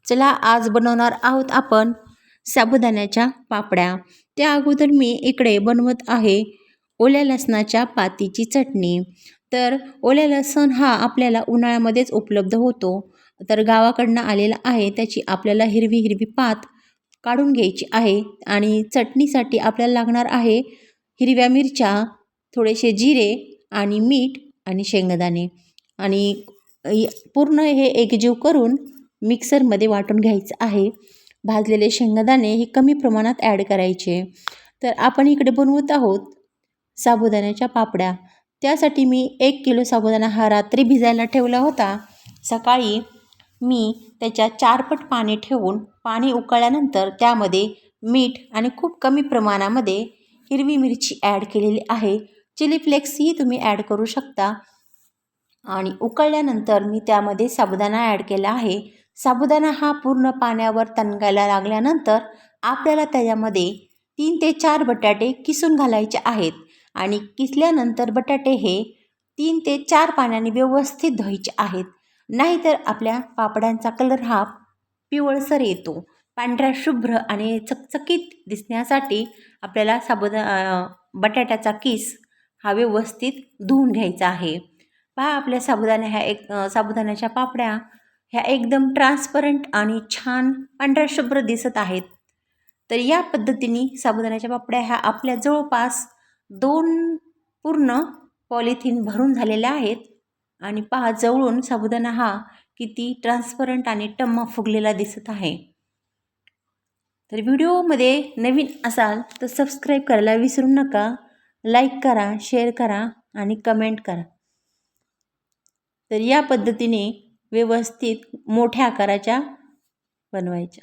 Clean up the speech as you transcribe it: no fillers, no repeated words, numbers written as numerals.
चला आज बनवणार आहोत आपण साबुदाण्याच्या पापड्या। त्या अगोदर मी इकडे बनवत आहे ओल्या लसणाच्या पातीची चटणी। तर ओल्या लसण हा आपल्याला उन्हाळ्यामध्येच उपलब्ध होतो। तर गावाकडनं आलेला आहे, त्याची आपल्याला हिरवी हिरवी पात काढून घ्यायची आहे आणि चटणीसाठी आपल्याला लागणार आहे हिरव्या मिरच्या, थोडेसे जिरे आणि मीठ आणि शेंगदाणे आणि पूर्ण हे एकजीव करून मिक्सरमध्ये वाटून घ्यायचं आहे। भाजलेले शेंगदाणे हे कमी प्रमाणात ॲड करायचे। तर आपण इकडे बनवत आहोत साबुदाण्याच्या पापड्या। त्यासाठी मी 1 किलो साबुदाणा हा रात्री भिजायला ठेवला होता। सकाळी मी त्याच्या 4 पट पाणी ठेवून पाणी उकळल्यानंतर त्यामध्ये मीठ आणि खूप कमी प्रमाणामध्ये हिरवी मिरची ॲड केलेली आहे। चिली फ्लेक्सही तुम्ही ॲड करू शकता। आणि उकळल्यानंतर मी त्यामध्ये साबुदाणा ॲड केला आहे। साबुदाणा हा पूर्ण पाण्यावर तणगायला लागल्यानंतर आपल्याला त्याच्यामध्ये 3 ते 4 बटाटे किसून घालायचे आहेत आणि किसल्यानंतर बटाटे हे 3 ते 4 पाण्याने व्यवस्थित धुवायचे आहेत, नाहीतर आपल्या पापड्यांचा कलर हा पिवळसर येतो। पांढरा शुभ्र आणि चकचकीत दिसण्यासाठी आपल्याला बटाट्याचा किस हा व्यवस्थित धुवून घ्यायचा आहे। पहा आपल्या साबुदाण्याच्या पापड्या ह्या एकदम ट्रान्सपरंट आणि छान पांढऱ्या शुभ्र दिसत आहेत। तर या पद्धतीने साबुदाण्याच्या पापड्या ह्या आपल्या जवळपास 2 पूर्ण पॉलिथिन भरून झालेल्या आहेत। आणि पहा जवळून साबुदाणा हा किती ट्रान्सपरंट आणि टम्म फुगलेला दिसत आहे। तर व्हिडिओमध्ये नवीन असाल तर सबस्क्राईब करायला विसरू नका, लाईक करा, शेअर करा आणि कमेंट करा। तर या पद्धतीने व्यवस्थित मोठ्या आकाराच्या बनवायच्या।